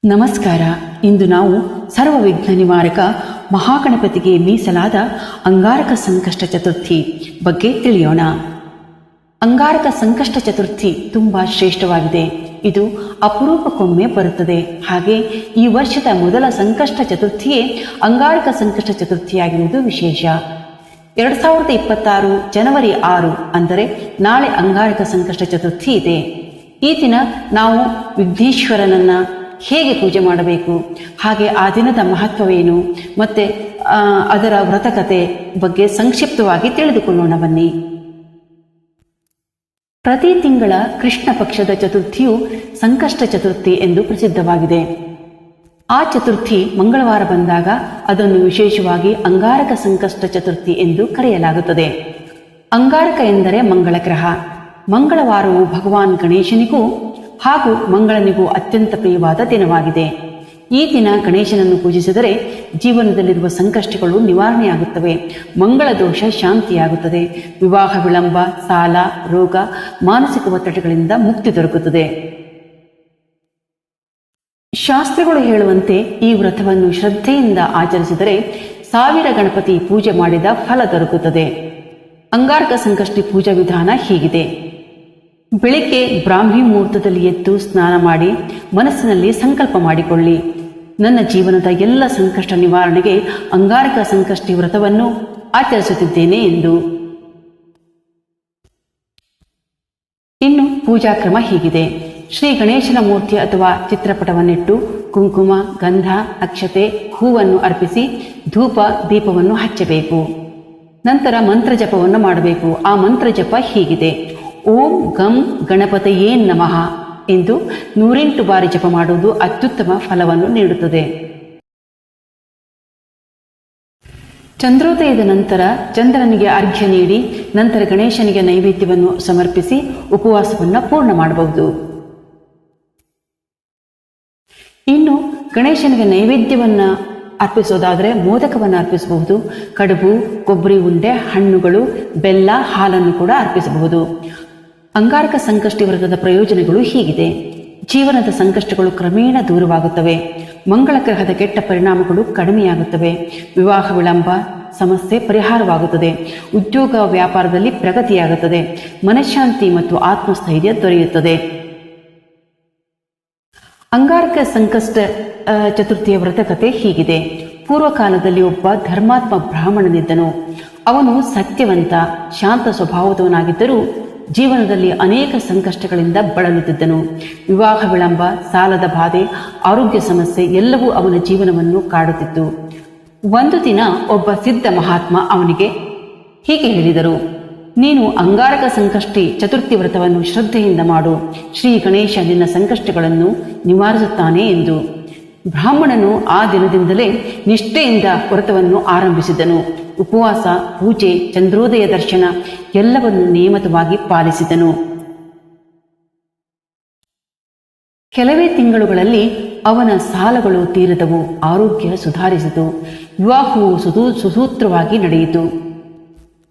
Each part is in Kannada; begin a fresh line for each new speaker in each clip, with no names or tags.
ನಮಸ್ಕಾರ. ಇಂದು ನಾವು ಸರ್ವವಿಘ್ನ ನಿವಾರಕ ಮಹಾಗಣಪತಿಗೆ ಮೀಸಲಾದ ಅಂಗಾರಕ ಸಂಕಷ್ಟ ಚತುರ್ಥಿ ಬಗ್ಗೆ ತಿಳಿಯೋಣ. ಅಂಗಾರಕ ಸಂಕಷ್ಟ ಚತುರ್ಥಿ ತುಂಬಾ ಶ್ರೇಷ್ಠವಾಗಿದೆ. ಇದು ಅಪರೂಪಕ್ಕೊಮ್ಮೆ ಬರುತ್ತದೆ. ಹಾಗೆ ಈ ವರ್ಷದ ಮೊದಲ ಸಂಕಷ್ಟ ಚತುರ್ಥಿಯೇ ಅಂಗಾರಕ ಸಂಕಷ್ಟ ಚತುರ್ಥಿಯಾಗಿರುವುದು ವಿಶೇಷ. 2026 ಜನವರಿ 6 ಅಂದರೆ ನಾಳೆ ಅಂಗಾರಕ ಸಂಕಷ್ಟ ಚತುರ್ಥಿ ಇದೆ. ಈ ದಿನ ನಾವು ವಿಘ್ನೇಶ್ವರನನ್ನ ಹೇಗೆ ಪೂಜೆ ಮಾಡಬೇಕು, ಹಾಗೆ ಆ ದಿನದ ಮಹತ್ವವೇನು, ಮತ್ತೆ ಅದರ ವ್ರತಕತೆ ಬಗ್ಗೆ ಸಂಕ್ಷಿಪ್ತವಾಗಿ ತಿಳಿದುಕೊಳ್ಳೋಣ ಬನ್ನಿ. ಪ್ರತಿ ತಿಂಗಳ ಕೃಷ್ಣ ಪಕ್ಷದ ಚತುರ್ಥಿಯು ಸಂಕಷ್ಟ ಚತುರ್ಥಿ ಎಂದು ಪ್ರಸಿದ್ಧವಾಗಿದೆ. ಆ ಚತುರ್ಥಿ ಮಂಗಳವಾರ ಬಂದಾಗ ಅದನ್ನು ವಿಶೇಷವಾಗಿ ಅಂಗಾರಕ ಸಂಕಷ್ಟ ಚತುರ್ಥಿ ಎಂದು ಕರೆಯಲಾಗುತ್ತದೆ. ಅಂಗಾರಕ ಎಂದರೆ ಮಂಗಳ ಗ್ರಹ. ಮಂಗಳವಾರವು ಭಗವಾನ್ ಗಣೇಶನಿಗೂ ಹಾಗೂ ಮಂಗಳನಿಗೂ ಅತ್ಯಂತ ಪ್ರಿಯವಾದ ದಿನವಾಗಿದೆ. ಈ ದಿನ ಗಣೇಶನನ್ನು ಪೂಜಿಸಿದರೆ ಜೀವನದಲ್ಲಿರುವ ಸಂಕಷ್ಟಗಳು ನಿವಾರಣೆಯಾಗುತ್ತವೆ, ಮಂಗಳ ದೋಷ ಶಾಂತಿಯಾಗುತ್ತದೆ, ವಿವಾಹ ವಿಳಂಬ, ಸಾಲ, ರೋಗ, ಮಾನಸಿಕ ಒತ್ತಡಗಳಿಂದ ಮುಕ್ತಿ ದೊರಕುತ್ತದೆ. ಶಾಸ್ತ್ರಗಳು ಹೇಳುವಂತೆ ಈ ವ್ರತವನ್ನು ಶ್ರದ್ಧೆಯಿಂದ ಆಚರಿಸಿದರೆ 1000 ಗಣಪತಿ ಪೂಜೆ ಮಾಡಿದ ಫಲ ದೊರಕುತ್ತದೆ. ಅಂಗಾರಕ ಸಂಕಷ್ಟಿ ಪೂಜಾ ವಿಧಾನ ಹೀಗಿದೆ. ಬೆಳಿಗ್ಗೆ ಬ್ರಾಹ್ಮಿ ಮುಹೂರ್ತದಲ್ಲಿ ಎದ್ದು ಸ್ನಾನ ಮಾಡಿ ಮನಸ್ಸಿನಲ್ಲಿ ಸಂಕಲ್ಪ ಮಾಡಿಕೊಳ್ಳಿ, ನನ್ನ ಜೀವನದ ಎಲ್ಲ ಸಂಕಷ್ಟ ನಿವಾರಣೆಗೆ ಅಂಗಾರಕ ಸಂಕಷ್ಟಿ ವ್ರತವನ್ನು ಆಚರಿಸುತ್ತಿದ್ದೇನೆ ಎಂದು. ಇನ್ನು ಪೂಜಾ ಕ್ರಮ ಹೀಗಿದೆ. ಶ್ರೀ ಗಣೇಶನ ಮೂರ್ತಿ ಅಥವಾ ಚಿತ್ರಪಟವನ್ನಿಟ್ಟು ಕುಂಕುಮ, ಗಂಧ, ಅಕ್ಷತೆ, ಹೂವನ್ನು ಅರ್ಪಿಸಿ ಧೂಪ ದೀಪವನ್ನು ಹಚ್ಚಬೇಕು. ನಂತರ ಮಂತ್ರ ಜಪವನ್ನು ಮಾಡಬೇಕು. ಆ ಮಂತ್ರ ಜಪ ಹೀಗಿದೆ: ಓಂ ಗಂ ಗಣಪತಯೇ ನಮಃ ಎಂದು 108 ಬಾರಿ ಜಪ ಮಾಡುವುದು ಅತ್ಯುತ್ತಮ ಫಲವನ್ನು ನೀಡುತ್ತದೆ. ಚಂದ್ರೋದಯದ ನಂತರ ಚಂದ್ರನಿಗೆ ಅರ್ಘ್ಯ ನೀಡಿ ನಂತರ ಗಣೇಶನಿಗೆ ನೈವೇದ್ಯವನ್ನು ಸಮರ್ಪಿಸಿ ಉಪವಾಸವನ್ನು ಪೂರ್ಣ ಮಾಡಬಹುದು. ಇನ್ನು ಗಣೇಶನಿಗೆ ನೈವೇದ್ಯವನ್ನು ಅರ್ಪಿಸೋದಾದರೆ ಮೋದಕವನ್ನು ಅರ್ಪಿಸಬಹುದು. ಕಡುಬು, ಕೊಬ್ಬರಿ ಉಂಡೆ, ಹಣ್ಣುಗಳು, ಬೆಲ್ಲ, ಹಾಲನ್ನು ಕೂಡ ಅರ್ಪಿಸಬಹುದು. ಅಂಗಾರಕ ಸಂಕಷ್ಟಿ ವ್ರತದ ಪ್ರಯೋಜನಗಳು ಹೀಗಿದೆ. ಜೀವನದ ಸಂಕಷ್ಟಗಳು ಕ್ರಮೇಣ ದೂರವಾಗುತ್ತವೆ, ಮಂಗಳ ಗ್ರಹದ ಕೆಟ್ಟ ಪರಿಣಾಮಗಳು ಕಡಿಮೆಯಾಗುತ್ತವೆ, ವಿವಾಹ ವಿಳಂಬ ಸಮಸ್ಯೆ ಪರಿಹಾರವಾಗುತ್ತದೆ, ಉದ್ಯೋಗ ವ್ಯಾಪಾರದಲ್ಲಿ ಪ್ರಗತಿಯಾಗುತ್ತದೆ, ಮನಃಶಾಂತಿ ಮತ್ತು ಆತ್ಮಸ್ಥೈರ್ಯ ದೊರೆಯುತ್ತದೆ. ಅಂಗಾರಕ ಸಂಕಷ್ಟ ಚತುರ್ಥಿಯ ವ್ರತಕತೆ ಹೀಗಿದೆ. ಪೂರ್ವಕಾಲದಲ್ಲಿ ಒಬ್ಬ ಧರ್ಮಾತ್ಮ ಬ್ರಾಹ್ಮಣನಿದ್ದನು. ಅವನು ಸತ್ಯವಂತ, ಶಾಂತ ಸ್ವಭಾವದವನಾಗಿದ್ದರೂ ಜೀವನದಲ್ಲಿ ಅನೇಕ ಸಂಕಷ್ಟಗಳಿಂದ ಬಳಲುತ್ತಿದ್ದನು. ವಿವಾಹ ವಿಳಂಬ, ಸಾಲದ ಬಾಧೆ, ಆರೋಗ್ಯ ಸಮಸ್ಯೆ ಎಲ್ಲವೂ ಅವನ ಜೀವನವನ್ನು ಕಾಡುತ್ತಿತ್ತು. ಒಂದು ದಿನ ಒಬ್ಬ ಸಿದ್ಧ ಮಹಾತ್ಮ ಅವನಿಗೆ ಹೀಗೆ ಹೇಳಿದರು: ನೀನು ಅಂಗಾರಕ ಸಂಕಷ್ಟಿ ಚತುರ್ಥಿ ವ್ರತವನ್ನು ಶ್ರದ್ಧೆಯಿಂದ ಮಾಡು, ಶ್ರೀ ಗಣೇಶ ನಿನ್ನ ಸಂಕಷ್ಟಗಳನ್ನು ನಿವಾರಿಸುತ್ತಾನೆ ಎಂದು. ಬ್ರಾಹ್ಮಣನು ಆ ದಿನದಿಂದಲೇ ನಿಷ್ಠೆಯಿಂದ ವ್ರತವನ್ನು ಆರಂಭಿಸಿದನು. ಉಪವಾಸ, ಪೂಜೆ, ಚಂದ್ರೋದಯ ದರ್ಶನ ಎಲ್ಲವನ್ನು ನಿಯಮಿತವಾಗಿ ಪಾಲಿಸಿದನು. ಕೆಲವೇ ತಿಂಗಳುಗಳಲ್ಲಿ ಅವನ ಸಾಲಗಳು ತೀರಿದವು, ಆರೋಗ್ಯ ಸುಧಾರಿಸಿತು, ವಿವಾಹವು ಸುಸೂತ್ರವಾಗಿ ನಡೆಯಿತು.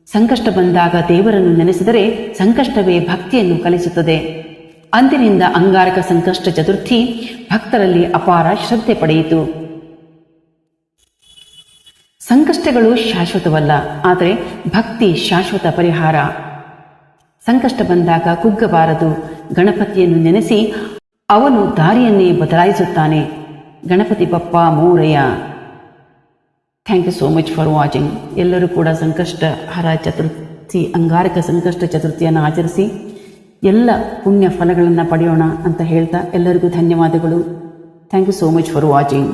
ಸಂಕಷ್ಟ ಬಂದಾಗ ದೇವರನ್ನು ನೆನೆಸಿದರೆ ಸಂಕಷ್ಟವೇ ಭಕ್ತಿಯನ್ನು ಕಲಿಸುತ್ತದೆ. ಅಂದಿನಿಂದ ಅಂಗಾರಕ ಸಂಕಷ್ಟ ಚತುರ್ಥಿ ಭಕ್ತರಲ್ಲಿ ಅಪಾರ ಶ್ರದ್ಧೆ ಪಡೆಯಿತು. ಸಂಕಷ್ಟಗಳು ಶಾಶ್ವತವಲ್ಲ, ಆದರೆ ಭಕ್ತಿ ಶಾಶ್ವತ ಪರಿಹಾರ. ಸಂಕಷ್ಟ ಬಂದಾಗ ಕುಗ್ಗಬಾರದು, ಗಣಪತಿಯನ್ನು ನೆನೆಸಿ ಅವನು ದಾರಿಯನ್ನೇ ಬದಲಾಯಿಸುತ್ತಾನೆ. Ganapati Bappa Morya. Thank you so much for watching. ಎಲ್ಲರೂ ಕೂಡ ಸಂಕಷ್ಟಹರ ಚತುರ್ಥಿ, ಅಂಗಾರಕ ಸಂಕಷ್ಟ ಚತುರ್ಥಿಯನ್ನು ಆಚರಿಸಿ ಎಲ್ಲ ಪುಣ್ಯ ಫಲಗಳನ್ನು ಪಡೆಯೋಣ ಅಂತ ಹೇಳ್ತಾ ಎಲ್ಲರಿಗೂ ಧನ್ಯವಾದಗಳು. Thank you so much for watching.